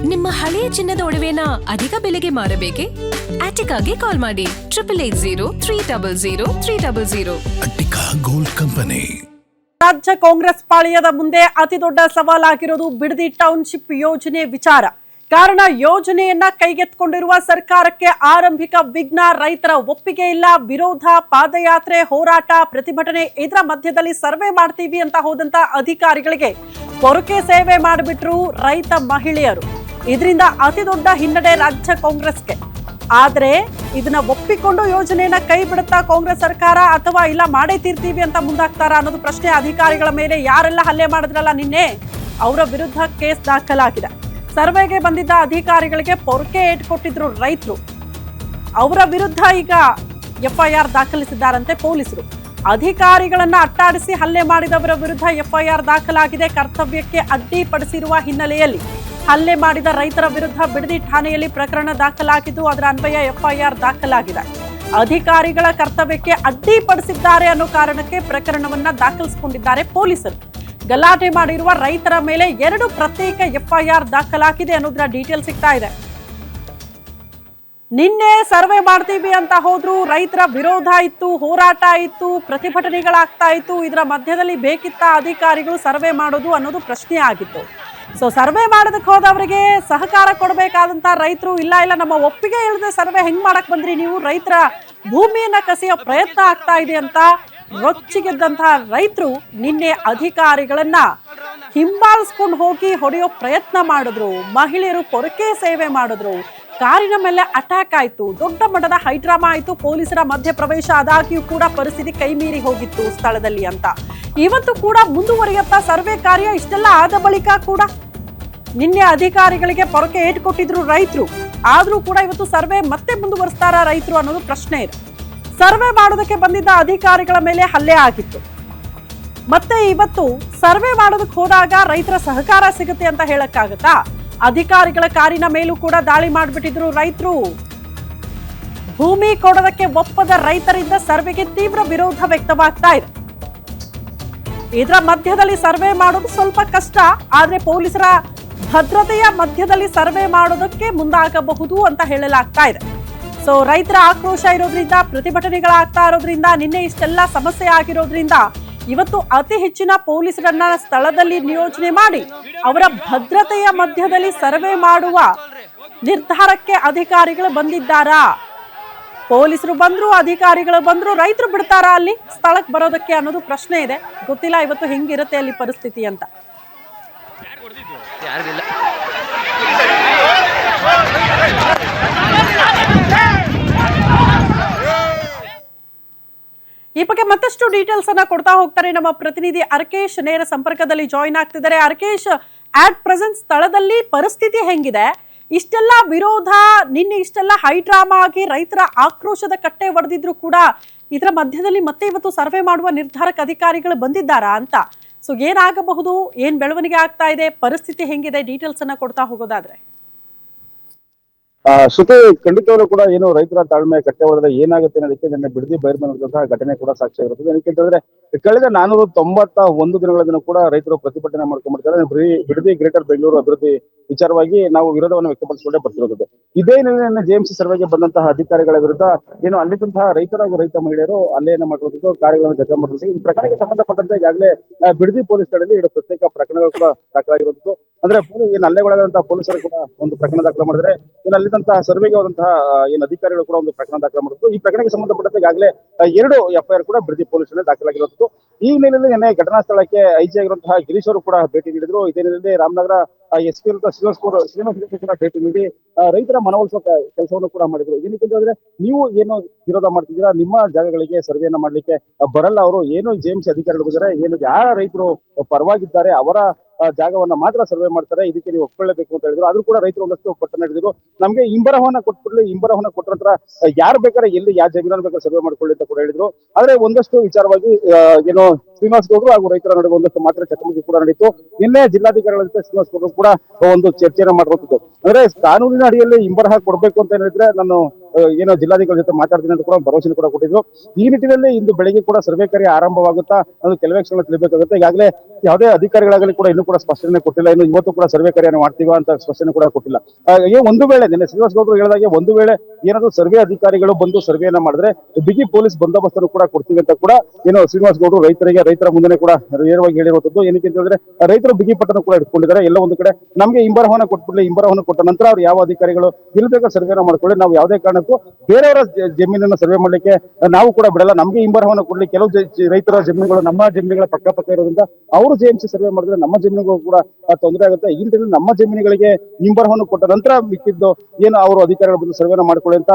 ನಿಮ್ಮ ಹಳೆಯ ಚಿನ್ನದ ಒಡವೆನ ಅಧಿಕ ಬೆಲೆಗೆ ಮಾರಬೇಕೆ? ಆಟಿಕಾಗೆ ಕಾಲ್ ಮಾಡಿ 8880 ಅಟ್ಟಿಕಾ ಗೋಲ್ಡ್ ಕಂಪನಿ. ರಾಜ್ಯ ಕಾಂಗ್ರೆಸ್ ಪಾಳೆಯದ ಮುಂದೆ ಅತಿ ದೊಡ್ಡ ಸವಾಲಾಗಿರೋದು ಬಿಡದಿ ಟೌನ್ಶಿಪ್ ಯೋಜನೆ ವಿಚಾರ. ಕಾರಣ ಯೋಜನೆಯನ್ನ ಕೈಗೆತ್ತಿಕೊಂಡಿರುವ ಸರ್ಕಾರಕ್ಕೆ ಆರಂಭಿಕ ವಿಘ್ನ, ರೈತರ ಒಪ್ಪಿಗೆ ಇಲ್ಲ, ವಿರೋಧ, ಪಾದಯಾತ್ರೆ, ಹೋರಾಟ, ಪ್ರತಿಭಟನೆ. ಇದರ ಮಧ್ಯದಲ್ಲಿ ಸರ್ವೆ ಮಾಡ್ತೀವಿ ಅಂತ ಹೋದಂತ ಅಧಿಕಾರಿಗಳಿಗೆ ಪೊರಕೆ ಸೇವೆ ಮಾಡಿಬಿಟ್ರು ರೈತ ಮಹಿಳೆಯರು. ಇದರಿಂದ ಅತಿ ದೊಡ್ಡ ಹಿನ್ನಡೆ ರಾಜ್ಯ ಕಾಂಗ್ರೆಸ್ಗೆ. ಆದ್ರೆ ಇದನ್ನ ಒಪ್ಪಿಕೊಂಡು ಯೋಜನೆಯನ್ನ ಕೈ ಬಿಡುತ್ತಾ ಕಾಂಗ್ರೆಸ್ ಸರ್ಕಾರ, ಅಥವಾ ಇಲ್ಲ ಮಾಡೇ ತೀರ್ತೀವಿ ಅಂತ ಮುಂದಾಗ್ತಾರ ಅನ್ನೋದು ಪ್ರಶ್ನೆ. ಅಧಿಕಾರಿಗಳ ಮೇಲೆ ಯಾರೆಲ್ಲ ಹಲ್ಲೆ ಮಾಡಿದ್ರಲ್ಲ ನಿನ್ನೆ, ಅವರ ವಿರುದ್ಧ ಕೇಸ್ ದಾಖಲಾಗಿದೆ. ಸರ್ವೆಗೆ ಬಂದಿದ್ದ ಅಧಿಕಾರಿಗಳಿಗೆ ಪೊರಕೆ ಇಟ್ಕೊಟ್ಟಿದ್ರು ರೈತರು. ಅವರ ವಿರುದ್ಧ ಈಗ FIR ದಾಖಲಿಸಿದ್ದಾರಂತೆ ಪೊಲೀಸರು. ಅಧಿಕಾರಿಗಳನ್ನ ಅಟ್ಟಾಡಿಸಿ ಹಲ್ಲೆ ಮಾಡಿದವರ ವಿರುದ್ಧ FIR ದಾಖಲಾಗಿದೆ. ಕರ್ತವ್ಯಕ್ಕೆ ಅಡ್ಡಿಪಡಿಸಿರುವ ಹಿನ್ನೆಲೆಯಲ್ಲಿ ಹಲ್ಲೆ ಮಾಡಿದ ರೈತರ ವಿರುದ್ಧ ಬಿಡದಿ ಠಾಣೆಯಲ್ಲಿ ಪ್ರಕರಣ ದಾಖಲಾಗಿದ್ದು, ಅದರ ಅನ್ವಯ FIR ದಾಖಲಾಗಿದೆ. ಅಧಿಕಾರಿಗಳ ಕರ್ತವ್ಯಕ್ಕೆ ಅಡ್ಡಿಪಡಿಸಿದ್ದಾರೆ ಅನ್ನೋ ಕಾರಣಕ್ಕೆ ಪ್ರಕರಣವನ್ನ ದಾಖಲಿಸಿಕೊಂಡಿದ್ದಾರೆ ಪೊಲೀಸರು. ಗಲಾಟೆ ಮಾಡಿರುವ ರೈತರ ಮೇಲೆ 2 ಪ್ರತ್ಯೇಕ FIR ದಾಖಲಾಗಿದೆ ಅನ್ನೋದರ ಡೀಟೇಲ್ ಸಿಗ್ತಾ ಇದೆ. ನಿನ್ನೆ ಸರ್ವೆ ಮಾಡ್ತೀವಿ ಅಂತ ಹೋದ್ರು, ರೈತರ ವಿರೋಧ ಇತ್ತು, ಹೋರಾಟ ಇತ್ತು, ಪ್ರತಿಭಟನೆಗಳಾಗ್ತಾ ಇತ್ತು. ಇದರ ಮಧ್ಯದಲ್ಲಿ ಬೇಕಿತ್ತ ಅಧಿಕಾರಿಗಳು ಸರ್ವೆ ಮಾಡೋದು ಅನ್ನೋದು ಪ್ರಶ್ನೆ ಆಗಿತ್ತು. ಸೊ ಸರ್ವೆ ಮಾಡೋದಕ್ಕೆ ಹೋದವರಿಗೆ ಸಹಕಾರ ಕೊಡಬೇಕಾದಂತ ರೈತರು ಇಲ್ಲ ನಮ್ಮ ಒಪ್ಪಿಗೆ ಇಲ್ಲದೆ ಸರ್ವೆ ಹೆಂಗ್ ಮಾಡಕ್ ಬಂದ್ರಿ ನೀವು, ರೈತರ ಭೂಮಿಯನ್ನ ಕಸಿಯೋ ಪ್ರಯತ್ನ ಆಗ್ತಾ ಇದೆ ಅಂತ ರೊಚ್ಚಿಗೆದ್ದಂತಹ ರೈತರು ನಿನ್ನೆ ಅಧಿಕಾರಿಗಳನ್ನ ಹಿಂಬಾಲಿಸ್ಕೊಂಡು ಹೋಗಿ ಹೊಡೆಯೋ ಪ್ರಯತ್ನ ಮಾಡಿದ್ರು. ಮಹಿಳೆಯರು ಪೊರಕೆ ಸೇವೆ ಮಾಡಿದ್ರು. ಕಾರಿನ ಮೇಲೆ ಅಟ್ಯಾಕ್ ಆಯ್ತು. ದೊಡ್ಡ ಮಟ್ಟದ ಹೈಡ್ರಾಮಾ ಆಯ್ತು. ಪೊಲೀಸರ ಮಧ್ಯಪ್ರವೇಶ ಆದಾಗ್ಯೂ ಕೂಡ ಪರಿಸ್ಥಿತಿ ಕೈ ಮೀರಿ ಹೋಗಿತ್ತು ಸ್ಥಳದಲ್ಲಿ ಅಂತ. ಇವತ್ತು ಕೂಡ ಮುಂದುವರಿಯುತ್ತಾ ಸರ್ವೆ ಕಾರ್ಯ. ಇಷ್ಟೆಲ್ಲ ಆದ ಬಳಿಕ ಕೂಡ ನಿನ್ನೆ ಅಧಿಕಾರಿಗಳಿಗೆ ಪೊರಕೆ ಏಟ್ಕೊಟ್ಟಿದ್ರು ರೈತರು. ಆದ್ರೂ ಕೂಡ ಇವತ್ತು ಸರ್ವೆ ಮತ್ತೆ ಮುಂದುವರಿಸ್ತಾರ ರೈತರು ಅನ್ನೋದು ಪ್ರಶ್ನೆ ಇದೆ. ಸರ್ವೆ ಮಾಡೋದಕ್ಕೆ ಬಂದಿದ್ದ ಅಧಿಕಾರಿಗಳ ಮೇಲೆ ಹಲ್ಲೆ ಆಗಿತ್ತು. ಮತ್ತೆ ಇವತ್ತು ಸರ್ವೆ ಮಾಡೋದಕ್ಕೆ ಹೋದಾಗ ರೈತರ ಸಹಕಾರ ಸಿಗುತ್ತೆ ಅಂತ ಹೇಳಕ್ಕಾಗತ್ತಾ? ಅಧಿಕಾರಿಗಳ ಕಾರಿನ ಮೇಲೂ ಕೂಡ ದಾಳಿ ಮಾಡಿಬಿಟ್ಟಿದ್ರು ರೈತರು. ಭೂಮಿ ಕೊಡೋದಕ್ಕೆ ಒಪ್ಪದ ರೈತರಿಂದ ಸರ್ವೆಗೆ ತೀವ್ರ ವಿರೋಧ ವ್ಯಕ್ತವಾಗ್ತಾ ಇದೆ. ಇದರ ಮಧ್ಯದಲ್ಲಿ ಸರ್ವೆ ಮಾಡೋದು ಸ್ವಲ್ಪ ಕಷ್ಟ. ಆದ್ರೆ ಪೊಲೀಸರ ಭದ್ರತೆಯ ಮಧ್ಯದಲ್ಲಿ ಸರ್ವೆ ಮಾಡೋದಕ್ಕೆ ಮುಂದಾಗಬಹುದು ಅಂತ ಹೇಳಲಾಗ್ತಾ ಇದೆ. ಸೊ ರೈತರ ಆಕ್ರೋಶ ಇರೋದ್ರಿಂದ, ಪ್ರತಿಭಟನೆಗಳಾಗ್ತಾ ಇರೋದ್ರಿಂದ, ನಿನ್ನೆ ಇಷ್ಟೆಲ್ಲ ಸಮಸ್ಯೆ ಆಗಿರೋದ್ರಿಂದ ಇವತ್ತು ಅತಿ ಹೆಚ್ಚಿನ ಪೊಲೀಸರನ್ನ ಸ್ಥಳದಲ್ಲಿ ನಿಯೋಜನೆ ಮಾಡಿ ಅವರ ಭದ್ರತೆಯ ಮಧ್ಯದಲ್ಲಿ ಸರ್ವೆ ಮಾಡುವ ನಿರ್ಧಾರಕ್ಕೆ ಅಧಿಕಾರಿಗಳು ಬಂದಿದ್ದಾರಾ? ಪೊಲೀಸರು ಬಂದ್ರು, ಅಧಿಕಾರಿಗಳು ಬಂದ್ರು, ರೈತರು ಬಿಡ್ತಾರಾ ಅಲ್ಲಿ ಸ್ಥಳಕ್ಕೆ ಬರೋದಕ್ಕೆ ಅನ್ನೋದು ಪ್ರಶ್ನೆ ಇದೆ. ಗೊತ್ತಿಲ್ಲ ಇವತ್ತು ಹೆಂಗಿರುತ್ತೆ ಅಲ್ಲಿ ಪರಿಸ್ಥಿತಿ ಅಂತ. ಈ ಬಗ್ಗೆ ಮತ್ತಷ್ಟು ಡೀಟೇಲ್ಸ್ ಅನ್ನ ಕೊಡ್ತಾ ಹೋಗ್ತಾರೆ ನಮ್ಮ ಪ್ರತಿನಿಧಿ ಅರ್ಕೇಶ್. ನೇರ ಸಂಪರ್ಕದಲ್ಲಿ ಜಾಯಿನ್ ಆಗ್ತಿದ್ದಾರೆ. ಅರ್ಕೇಶ್, ಆಟ್ ಪ್ರೆಸೆಂಟ್ ಸ್ಥಳದಲ್ಲಿ ಪರಿಸ್ಥಿತಿ ಹೆಂಗಿದೆ? ಇಷ್ಟೆಲ್ಲ ವಿರೋಧ, ನಿನ್ನೆ ಇಷ್ಟೆಲ್ಲ ಹೈಡ್ರಾಮಾ ಆಗಿ ರೈತರ ಆಕ್ರೋಶದ ಕಟ್ಟೆ ಒಡೆದಿದ್ರು ಕೂಡ ಇದರ ಮಧ್ಯದಲ್ಲಿ ಮತ್ತೆ ಇವತ್ತು ಸರ್ವೆ ಮಾಡುವ ನಿರ್ಧಾರಕ್ಕೆ ಅಧಿಕಾರಿಗಳು ಬಂದಿದ್ದಾರಾ ಅಂತ. ಸೊ ಏನಾಗಬಹುದು, ಏನ್ ಬೆಳವಣಿಗೆ ಆಗ್ತಾ ಇದೆ, ಪರಿಸ್ಥಿತಿ ಹೆಂಗಿದೆ, ಡೀಟೇಲ್ಸ್ ಅನ್ನ ಕೊಡ್ತಾ ಹೋಗೋದಾದ್ರೆ? ಶ್ರುತಿ, ಖಂಡಿತವಾಗ್ಲೂ ಕೂಡ ಏನು ರೈತರ ತಾಳ್ಮೆ ಕಟ್ಟೆ ಹೊಡೆದ್ರೆ ಏನಾಗುತ್ತೆ ಅನ್ನೋದಕ್ಕೆ ನಿನ್ನೆ ಬಿಡದಿ ಬೈರ್ಮನದಂತಹ ಘಟನೆ ಕೂಡ ಸಾಕ್ಷಿಯಾಗಿರುತ್ತದೆ. ಏನಕ್ಕೆ ಅಂತಂದ್ರೆ ಕಳೆದ 491 ದಿನಗಳಿಂದ ಕೂಡ ರೈತರು ಪ್ರತಿಭಟನೆ ಮಾಡ್ಕೊಂಡ್ಬಿಡ್ತಾರೆ. ಬಿಡದಿ ಗ್ರೇಟರ್ ಬೆಂಗಳೂರು ಅಭಿವೃದ್ಧಿ ವಿಚಾರವಾಗಿ ನಾವು ವಿರೋಧವನ್ನು ವ್ಯಕ್ತಪಡಿಸಿಕೊಂಡೇ ಬರ್ತಿರೋದು. ಇದೇ ನಿನ್ನೆ JMC ಸರ್ವೆಗೆ ಬಂದಂತಹ ಅಧಿಕಾರಿಗಳ ವಿರುದ್ಧ ಏನು ಅಲ್ಲಿದ್ದಂತಹ ರೈತರ ಹಾಗೂ ರೈತ ಮಹಿಳೆಯರು ಹಲ್ಲೆಯನ್ನು ಮಾಡಿರುವುದು, ಕಾರ್ಯಗಳನ್ನು ಜಗ ಮಾಡಿರುವುದು. ಈ ಪ್ರಕರಣಕ್ಕೆ ಸಂಬಂಧಪಟ್ಟಂತೆ ಈಗಾಗಲೇ ಬಿಡದಿ ಪೊಲೀಸ್ ಠಾಣೆಯಲ್ಲಿ 2 ಪ್ರತ್ಯೇಕ ಪ್ರಕರಣಗಳು ಕೂಡ ದಾಖಲಾಗಿರುವುದು. ಅಂದ್ರೆ ಏನು ಹಲ್ಲೆಗೊಳಗಾದಂತಹ ಪೊಲೀಸರು ಕೂಡ ಒಂದು ಪ್ರಕರಣ ದಾಖಲೆ ಮಾಡಿದ್ರೆ, ಏನು ಅಲ್ಲಿದ್ದಂತಹ ಸರ್ವೆಗೆ ಹೋದಂತಹ ಏನು ಅಧಿಕಾರಿಗಳು ಕೂಡ ಒಂದು ಪ್ರಕರಣ ದಾಖಲೆ ಮಾಡಿದ್ರು. ಈ ಪ್ರಕರಣಕ್ಕೆ ಸಂಬಂಧಪಟ್ಟಂತೆ ಈಗಾಗಲೇ 2 FIR ಕೂಡ ಬಿಡದಿ ಪೊಲೀಸ್ ಠಾಣೆ ದಾಖಲಾಗಿರುವುದು. ಈ ನಿಟ್ಟಿನಲ್ಲಿ ನಿನ್ನೆ ಘಟನಾ ಸ್ಥಳಕ್ಕೆ IG ಆಗಿರುವಂತಹ ಗಿರೀಶ್ ಅವರು ಕೂಡ ಭೇಟಿ ನೀಡಿದ್ರು. ಇದೇ ನಿಟ್ಟಿನಲ್ಲಿ ರಾಮನಗರ SP ಶ್ರೀನಿವಾಸ್ ಕೂಡ ಭೇಟಿ ನೀಡಿ ರೈತರ ಮನವೊಲಿಸುವ ಕೆಲಸವನ್ನು ಕೂಡ ಮಾಡಿದ್ರು. ಏನಕ್ಕೆ ಅಂತಂದ್ರೆ, ನೀವು ಏನು ವಿರೋಧ ಮಾಡ್ತಿದ್ದೀರಾ, ನಿಮ್ಮ ಜಾಗಗಳಿಗೆ ಸರ್ವೆಯನ್ನ ಮಾಡ್ಲಿಕ್ಕೆ ಬರಲ್ಲ ಅವರು. ಏನು JMC ಅಧಿಕಾರಿಗಳು ಇದ್ದಾರೆ, ಏನು ಯಾರ ರೈತರು ಪರವಾಗಿದ್ದಾರೆ ಅವರ ಜಾಗವನ್ನ ಮಾತ್ರ ಸರ್ವೆ ಮಾಡ್ತಾರೆ, ಇದಕ್ಕೆ ನೀವು ಒಪ್ಕೊಳ್ಳೇಬೇಕು ಅಂತ ಹೇಳಿದ್ರು. ಆದ್ರೂ ಕೂಡ ರೈತರು ಒಂದಷ್ಟು ಪಟ್ಟಣ ಹಿಡಿದ್ರು. ನಮ್ಗೆ ಇಂಬರವನ್ನ ಕೊಟ್ಬಿಡ್ಲಿ, ಇಂಬರವನ್ನ ಕೊಟ್ಟ ನಂತರ ಯಾರು ಬೇಕಾದ್ರೆ ಎಲ್ಲಿ ಯಾವ ಜಮೀನನ್ನು ಬೇಕಾದ್ರೆ ಸರ್ವೆ ಮಾಡ್ಕೊಳ್ಳಿ ಅಂತ ಕೂಡ ಹೇಳಿದ್ರು. ಆದ್ರೆ ಒಂದಷ್ಟು ವಿಚಾರವಾಗಿ ಏನು ಶ್ರೀನಿವಾಸ್ ಗೌಡರು ಹಾಗೂ ರೈತರ ನಡುವೆ ಒಂದಷ್ಟು ಮಾತ್ರ ಚಕಮಕಿ ಕೂಡ ನಡೀತು. ನಿನ್ನೆ ಜಿಲ್ಲಾಧಿಕಾರಿಗಳ ಜೊತೆ ಶ್ರೀನಿವಾಸ್ ಗೌಡರು ಕೂಡ ಒಂದು ಚರ್ಚೆಯನ್ನು ಮಾಡುವಂಥದ್ದು. ಅಂದ್ರೆ ಕಾನೂನಿನ ಅಡಿಯಲ್ಲಿ ಇಂಬರಹ ಕೊಡ್ಬೇಕು ಅಂತ ಹೇಳಿದ್ರೆ ನಾನು ಏನೋ ಜಿಲ್ಲಾಧಿಕಾರಿ ಜೊತೆ ಮಾತಾಡ್ತೀನಿ ಅಂತ ಕೂಡ ಭರವಸೆ ಕೂಡ ಕೊಟ್ಟಿದ್ರು. ಈ ನಿಟ್ಟಿನಲ್ಲಿ ಇಂದು ಬೆಳಿಗ್ಗೆ ಕೂಡ ಸರ್ವೆ ಕಾರ್ಯ ಆರಂಭವಾಗುತ್ತಾ ಅದು ಕೆಲವೇ ಕ್ಷಣ ತಿಳಿಬೇಕಾಗುತ್ತೆ. ಈಗಾಗಲೇ ಯಾವುದೇ ಅಧಿಕಾರಿಗಳಾಗಲಿ ಕೂಡ ಇನ್ನೂ ಕೂಡ ಸ್ಪಷ್ಟನೆ ಕೊಟ್ಟಿಲ್ಲ. ಇನ್ನು ಇವತ್ತು ಕೂಡ ಸರ್ವೆ ಕಾರ್ಯ ಮಾಡ್ತೀವ ಅಂತ ಸ್ಪಷ್ಟನೆ ಕೂಡ ಕೊಟ್ಟಿಲ್ಲ. ಒಂದು ವೇಳೆ ನಿನ್ನೆ ಶ್ರೀನಿವಾಸ್ ಗೌಡರು ಹೇಳಿದಾಗೆ ಒಂದು ವೇಳೆ ಏನಾದ್ರು ಸರ್ವೆ ಅಧಿಕಾರಿಗಳು ಬಂದು ಸರ್ವೆಯನ್ನ ಮಾಡಿದ್ರೆ ಬಿಗಿ ಪೊಲೀಸ್ ಬಂದೋಬಸ್ತನ್ನು ಕೂಡ ಕೊಡ್ತೀವಿ ಅಂತ ಕೂಡ ಏನೋ ಶ್ರೀನಿವಾಸ್ ಗೌಡರು ರೈತರ ಮುಂದೆ ಕೂಡ ನೇರವಾಗಿ ಹೇಳಿರುವಂತದ್ದು. ಏನಕ್ಕೆ ಅಂತ ಹೇಳಿದ್ರೆ ರೈತರು ಬಿಗಿ ಪಟ್ಟನ್ನು ಕೂಡ ಇಟ್ಕೊಂಡಿದ್ದಾರೆ. ಎಲ್ಲ ಒಂದು ಕಡೆ ನಮಗೆ ಇಂಬರಹವನ್ನ ಕೊಟ್ಬಿಡ್ಲಿ, ಇಂಬರಹವನ್ನ ಕೊಟ್ಟ ನಂತರ ಅವ್ರು ಯಾವ ಅಧಿಕಾರಿಗಳು ಇಲ್ಬೇಕಾ ಸರ್ವೆನ ಮಾಡ್ಕೊಳ್ಳಿ, ನಾವು ಯಾವುದೇ ಕಾರಣಕ್ಕೂ ಬೇರೆಯವರ ಜಮೀನನ್ನು ಸರ್ವೆ ಮಾಡ್ಲಿಕ್ಕೆ ನಾವು ಕೂಡ ಬಿಡಲ್ಲ, ನಮ್ಗೆ ಇಂಬರಹವನ್ನ ಕೊಡ್ಲಿ. ಕೆಲವು ರೈತರ ಜಮೀನುಗಳು ನಮ್ಮ ಜಮೀನುಗಳ ಪಕ್ಕ ಇರೋದ್ರಿಂದ ಅವರು ಜೆಎಂಸಿ ಸರ್ವೆ ಮಾಡಿದ್ರೆ ನಮ್ಮ ಜಮೀನುಗಳು ಕೂಡ ತೊಂದರೆ ಆಗುತ್ತೆ. ಈ ನಿಟ್ಟಿನಲ್ಲಿ ನಮ್ಮ ಜಮೀನುಗಳಿಗೆ ಇಂಬರಹವನ್ನು ಕೊಟ್ಟ ನಂತರ ಮಿಕ್ಕಿದ್ದು ಏನು ಅವರು ಅಧಿಕಾರಿಗಳು ಬಂದು ಸರ್ವೆನ ಮಾಡ್ಕೊಳ್ಳಿ ಅಂತ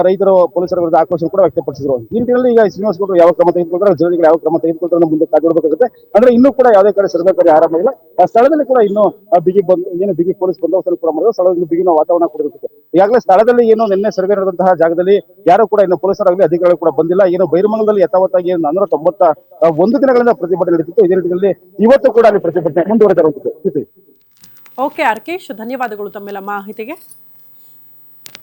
ರೈತರು ಪೊಲೀಸರ ವಿರುದ್ಧ ಆಕ್ರೋಶ ಕೂಡ ವ್ಯಕ್ತಪಡಿಸಿದ್ರು. ಈ ನಿಟ್ಟಿನಲ್ಲಿ ಈಗ ಶ್ರೀನಿವಾಸ್ ಗೌಡರು ಯಾವ ಕ್ರಮ ತೆಗೆದುಕೊಂಡ್ರೆ, ಜಿಲ್ಲೆಗಳು ಯಾವ ಕ್ರಮ ತೆಗೆದುಕೊಂಡ್ರೆ ಮುಂದೆ ಕಾದಿಡಬೇಕಾಗುತ್ತೆ. ಅಂದ್ರೆ ಇನ್ನೂ ಕೂಡ ಯಾವುದೇ ಕಡೆ ಸರ್ವೆ ಕಾರ್ಯ ಆರಂಭ ಇಲ್ಲ. ಆ ಸ್ಥಳದಲ್ಲಿ ಕೂಡ ಇನ್ನೂ ಬಿಗಿ ಪೊಲೀಸ್ ಬಂದೋಬಸ್ತ್ ಕೂಡ ಮಾಡಿದ್ರು. ಸ್ಥಳದಲ್ಲಿ ಬಿಗಿನ ವಾತಾವರಣ ಕೊಡಿರುತ್ತೆ. ಈಗಾಗಲೇ ಸ್ಥಳದಲ್ಲಿ ಏನು ನಿನ್ನೆ ಸರ್ವೆ ನಡೆದಂತಹ ಜಾಗದಲ್ಲಿ ಯಾರು ಕೂಡ ಇನ್ನು ಪೊಲೀಸರಾಗಲಿ ಅಧಿಕಾರಿಗಳು ಕೂಡ ಬಂದಿಲ್ಲ. ಏನು ಬೈರಮಂಗಲದಲ್ಲಿ ಯಥಾವತ್ತಾಗಿ 491 ದಿನಗಳಿಂದ ಪ್ರತಿಭಟನೆ ನಡೆದಿತ್ತು. ಇದೇ ರೀತಿಯಲ್ಲಿ ಇವತ್ತು ಕೂಡ ಅಲ್ಲಿ ಪ್ರತಿಭಟನೆ ಮುಂದುವರೆದಿರುವಂತದ್ದು. ಓಕೆ ಅರ್ಕೇಶ್, ಧನ್ಯವಾದಗಳು ತಮ್ಮೆಲ್ಲ ಮಾಹಿತಿಗೆ.